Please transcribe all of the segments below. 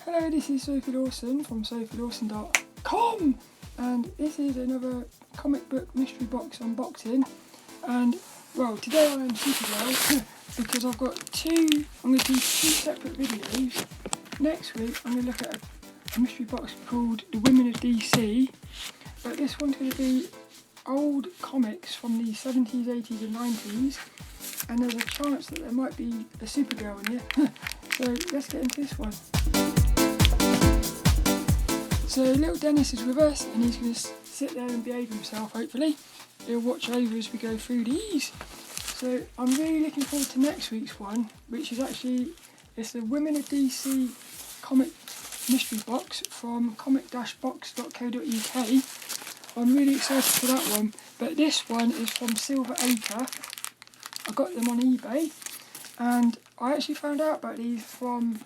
Hello, this is Sophie Lawson from SOPHiELawson.com, and this is another comic book mystery box unboxing. And well, today I am Supergirl because I'm going to do two separate videos. Next week I'm going to look at a mystery box called The Women of DC, but this one's going to be old comics from the 70s, 80s and 90s, and there's a chance that there might be a Supergirl in here. So let's get into this one. So little Dennis is with us and he's going to sit there and behave himself, hopefully. He'll watch over as we go through these. So I'm really looking forward to next week's one, which is it's the Women of DC comic mystery box from comic-box.co.uk. I'm really excited for that one, but this one is from Silver Acre. I got them on eBay, and I actually found out about these from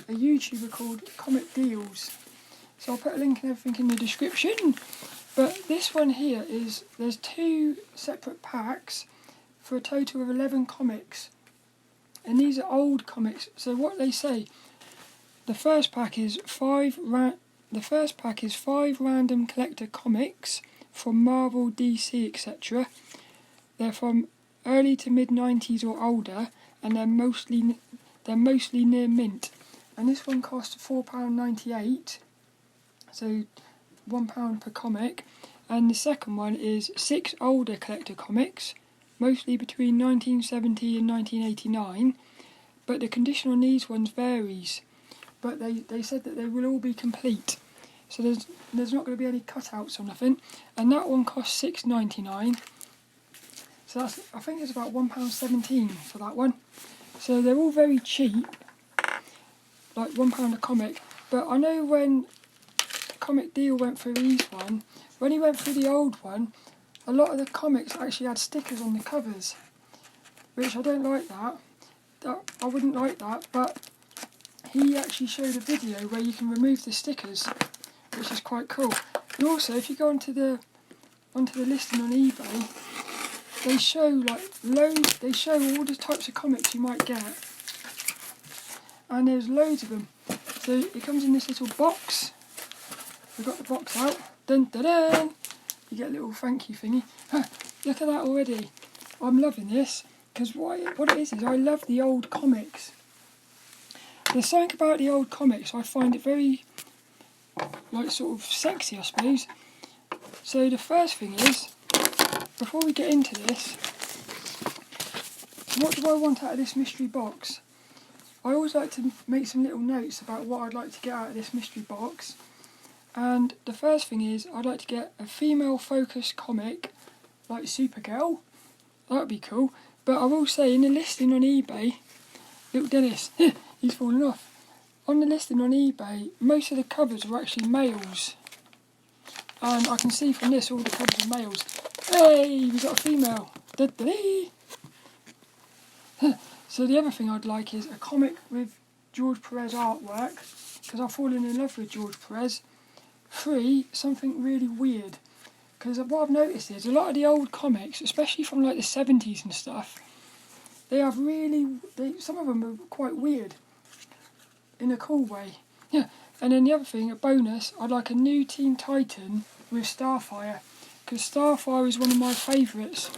a YouTuber called Comic Deals. So I'll put a link and everything in the description. But this one here there's two separate packs for a total of 11 comics. And these are old comics. So what they say, the first pack is five random collector comics from Marvel, DC, etc. They're from early to mid 90s or older, and they're mostly near mint. And this one costs £4.98. So £1 per comic. And the second one is 6 older collector comics, mostly between 1970 and 1989. But the condition on these ones varies. But they said that they will all be complete. So there's not going to be any cutouts or nothing. And that one costs £6.99. So I think it's about £1.17 for that one. So they're all very cheap, like £1 a comic. But I know when Comic Deal went through when he went through the old one, a lot of the comics actually had stickers on the covers, which I don't like that. I wouldn't like that, but he actually showed a video where you can remove the stickers, which is quite cool. And also, if you go onto the listing on eBay, they show they show all the types of comics you might get, and there's loads of them. So it comes in this little box. We've got the box out. Dun dun dun! You get a little thank you thingy. Look at that already. I'm loving this because what it is I love the old comics. There's something about the old comics I find it very sort of sexy, I suppose. So the first thing is, before we get into this, what do I want out of this mystery box? I always like to make some little notes about what I'd like to get out of this mystery box. And the first thing is, I'd like to get a female-focused comic, like Supergirl. That would be cool. But I will say, in the listing on eBay, little Dennis, he's falling off. On the listing on eBay, most of the covers are actually males. And I can see from this, all the covers are males. Hey, we got a female. Da-da-dee. So the other thing I'd like is a comic with George Perez artwork, because I've fallen in love with George Perez. 3, something really weird, because what I've noticed is a lot of the old comics, especially from like the 70s and stuff, some of them are quite weird in a cool way. Yeah. And then the other thing, a bonus, I'd like a new Teen Titan with Starfire, because Starfire is one of my favourites.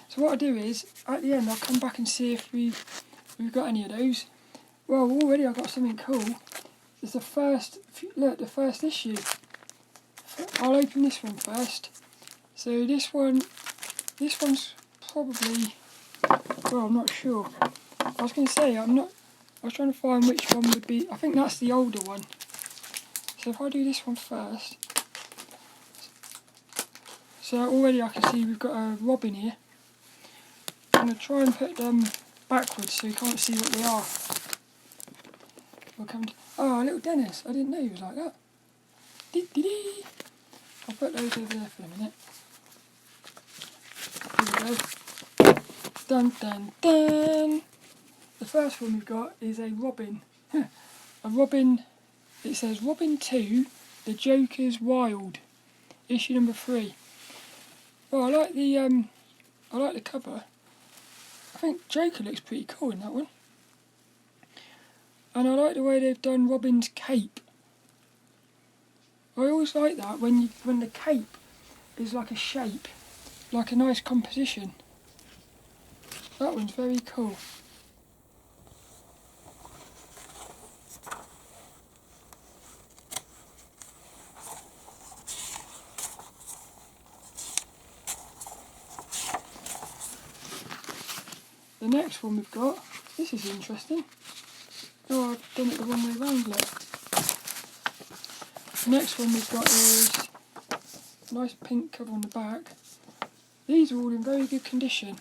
So what I do is, at the end I'll come back and see if we've got any of those. Well, already I've got something cool. It's the first issue. I'll open this one first. So this one's probably, well, I'm not sure. I was going to say, I was trying to find which one would be, I think that's the older one. So if I do this one first. So already I can see we've got a Robin here. I'm going to try and put them backwards so you can't see what they are. Oh, little Dennis, I didn't know he was like that. Dee-dee-dee. I'll put those over there for a minute. Here we go. Dun dun dun! The first one we've got is a Robin. A Robin, it says Robin 2, The Joker's Wild, issue number 3. Well, I like the cover. I think Joker looks pretty cool in that one. And I like the way they've done Robin's cape. I always like that when the cape is like a shape, like a nice composition. That one's very cool. The next one we've got, this is interesting. Oh, I've done it the wrong way round, look. The next one we've got is a nice pink cover on the back. These are all in very good condition.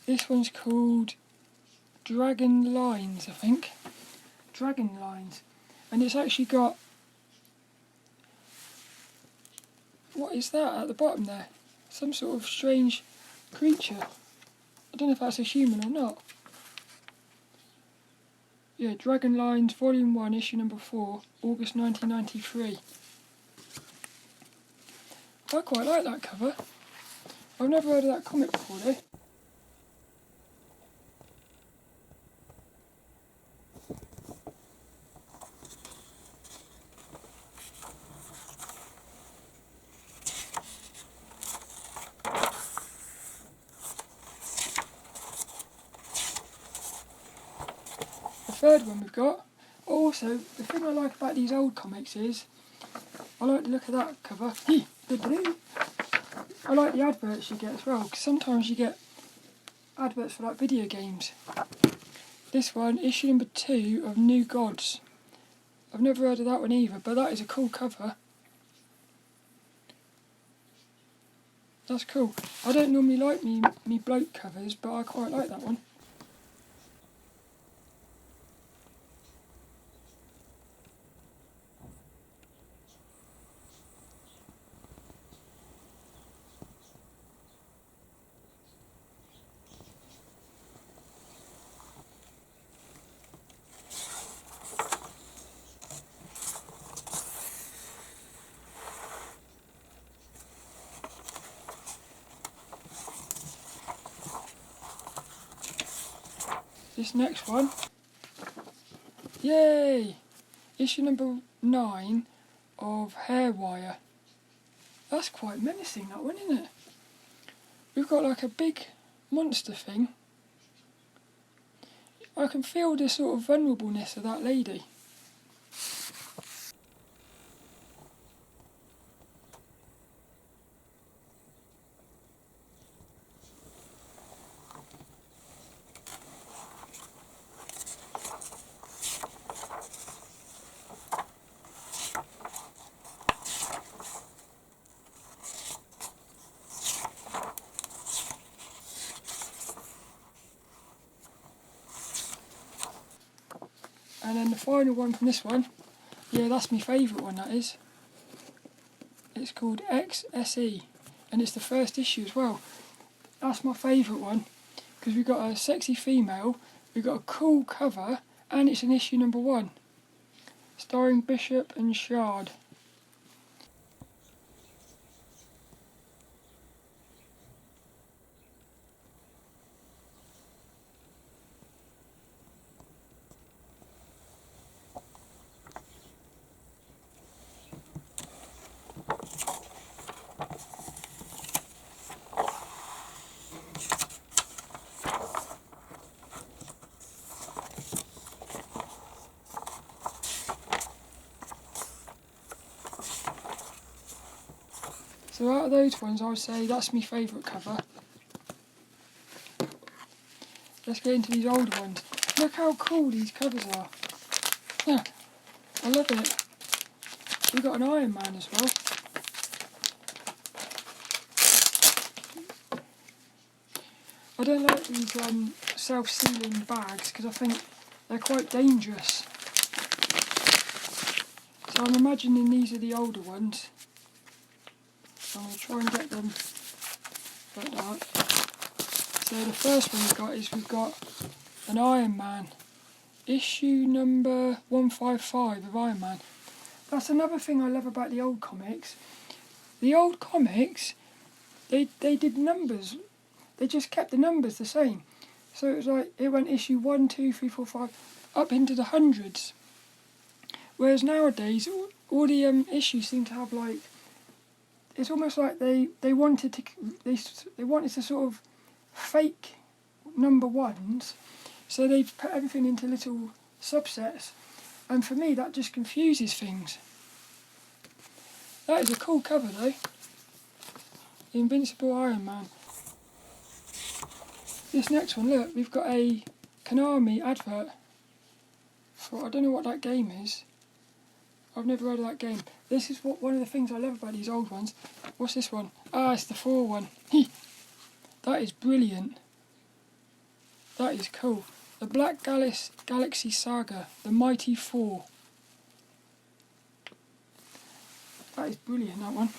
This one's called Dragon Lines, I think. Dragon Lines. And it's actually got... what is that at the bottom there? Some sort of strange creature. I don't know if that's a human or not. Yeah, Dragon Lines, Volume 1, Issue number 4, August 1993. I quite like that cover. I've never heard of that comic before though. The third one we've got. Also, the thing I like about these old comics is, I like the look of that cover. I like the adverts you get as well, because sometimes you get adverts for like video games. This one, issue number 2 of New Gods. I've never heard of that one either, but that is a cool cover. That's cool. I don't normally like me bloke covers, but I quite like that one. This next one, yay! Issue number 9 of Hairwire. That's quite menacing, that one, isn't it? We've got like a big monster thing. I can feel the sort of vulnerableness of that lady. And then the final one from this one, yeah, that's my favourite one, that is. It's called XSE, and it's the first issue as well. That's my favourite one, because we've got a sexy female, we've got a cool cover, and it's an issue number 1, starring Bishop and Shard. So out of those ones, I would say that's my favourite cover. Let's get into these older ones. Look how cool these covers are. Yeah, I love it. We've got an Iron Man as well. I don't like these self-sealing bags because I think they're quite dangerous. So I'm imagining these are the older ones. So I'm going to try and get them like that. So the first one we've got an Iron Man. Issue number 155 of Iron Man. That's another thing I love about the old comics. The old comics, they did numbers. They just kept the numbers the same. So it was like, it went issue 1, 2, 3, 4, 5, up into the hundreds. Whereas nowadays, all the issues seem to have like, it's almost like they wanted to sort of fake number ones, so they've put everything into little subsets, and for me that just confuses things. That is a cool cover though. The Invincible Iron Man. This next one, look, we've got a Konami advert for, I don't know what that game is. I've never heard of that game. This is one of the things I love about these old ones. What's this one? Ah, it's the 4 one. That is brilliant. That is cool. The Black Galaxy Saga, the Mighty 4. That is brilliant, that one.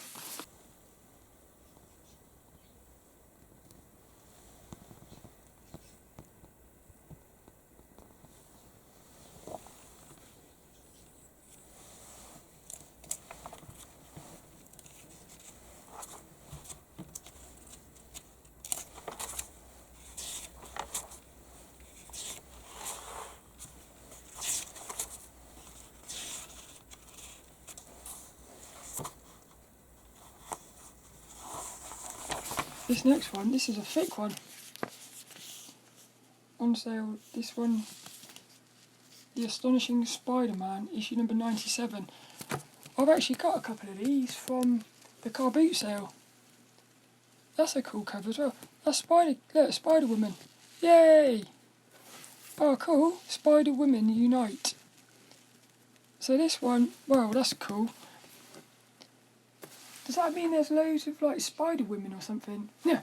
This next one, this is a thick one. On sale, this one, The Astonishing Spider-Man, issue number 97. I've actually got a couple of these from the car boot sale. That's a cool cover as well. That's Spider-Woman. Yay! Oh, cool. Spider-Women unite. So this one, well, that's cool. Does that mean there's loads of like Spider-Women or something? Yeah.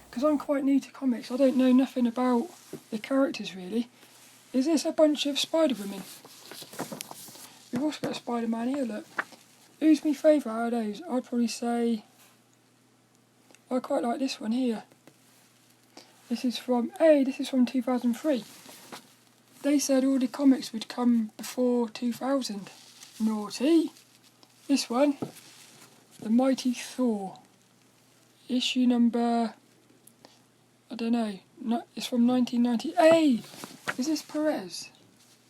Because I'm quite new to comics, I don't know nothing about the characters really. Is this a bunch of Spider-Women? We've also got a Spider-Man here, look. Who's my favourite out of those? I'd probably say I quite like this one here. This is from 2003. They said all the comics would come before 2000. Naughty. This one, The Mighty Thor. Issue number, I don't know, it's from 1990. Hey! Is this Perez?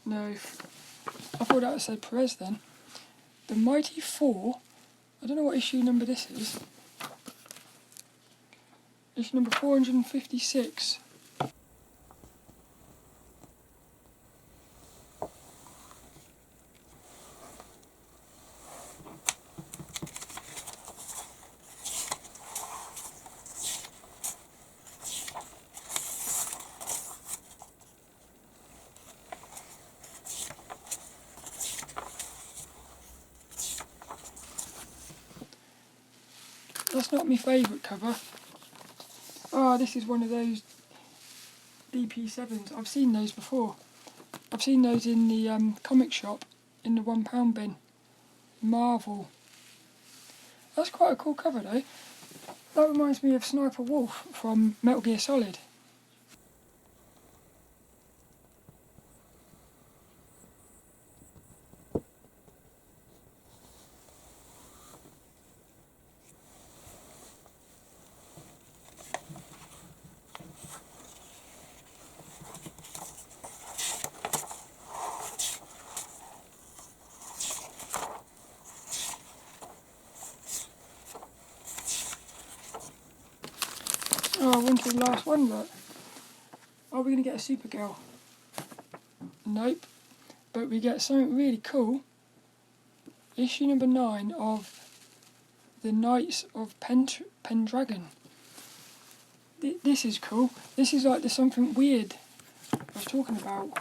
No, I thought that said Perez then. The Mighty Thor, I don't know what issue number this is. Issue number 456. That's not my favourite cover. Ah, this is one of those DP7s. I've seen those before. I've seen those in the comic shop, in the £1 bin. Marvel. That's quite a cool cover though. That reminds me of Sniper Wolf from Metal Gear Solid. Oh, I went to the last one, look. Are we going to get a Supergirl? Nope. But we get something really cool. Issue number 9 of the Knights of Pendragon. This is cool. This is like the something weird I was talking about.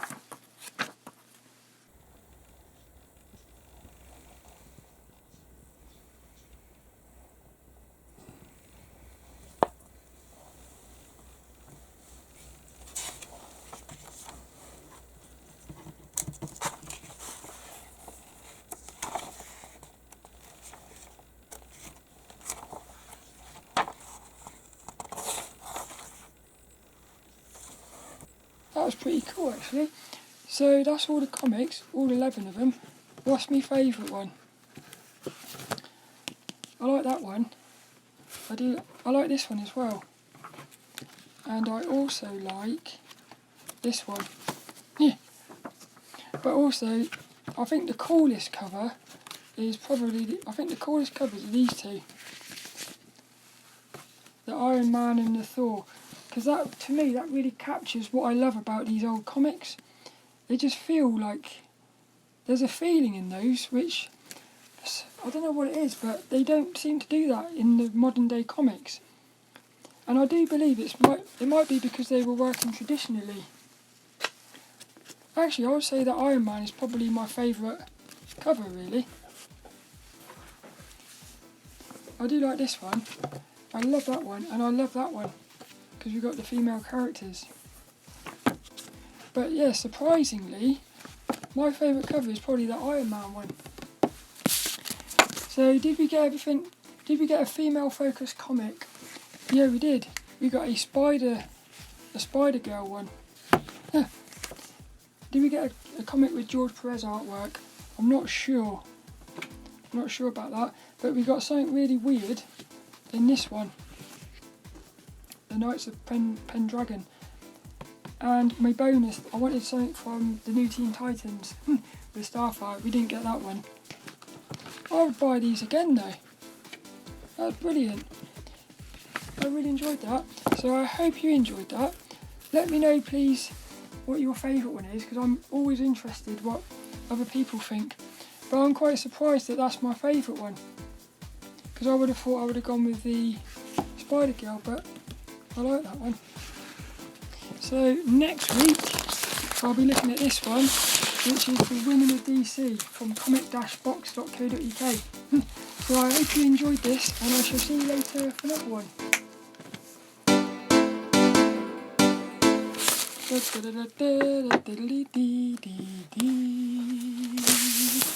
was pretty cool actually. So that's all the comics, all 11 of them. What's my favourite one? I like that one. I like this one as well. And I also like this one. Yeah. But also, I think the coolest cover is probably, I think the coolest covers are these two. The Iron Man and the Thor. Because that, to me, that really captures what I love about these old comics. They just feel like there's a feeling in those which, I don't know what it is, but they don't seem to do that in the modern day comics. And I do believe it might be because they were working traditionally. Actually, I would say that Iron Man is probably my favourite cover, really. I do like this one. I love that one, and I love that one because we've got the female characters. But yeah, surprisingly, my favourite cover is probably the Iron Man one. So did we get everything? Did we get a female-focused comic? Yeah, we did. We got a Spider-Girl one. Yeah. Did we get a comic with George Perez artwork? I'm not sure. I'm not sure about that. But we got something really weird in this one. The Knights of Pendragon. And my bonus, I wanted something from the new Teen Titans with Starfire. We didn't get that one. I would buy these again though. That's brilliant. I really enjoyed that. So I hope you enjoyed that. Let me know please what your favourite one is, because I'm always interested what other people think. But I'm quite surprised that that's my favourite one, because I would have thought I would have gone with the Spider-Girl, but I like that one. So next week I'll be looking at this one, which is the Women of DC from comic-box.co.uk. So I hope you enjoyed this, and I shall see you later for another one. Da da da da da da da da da da.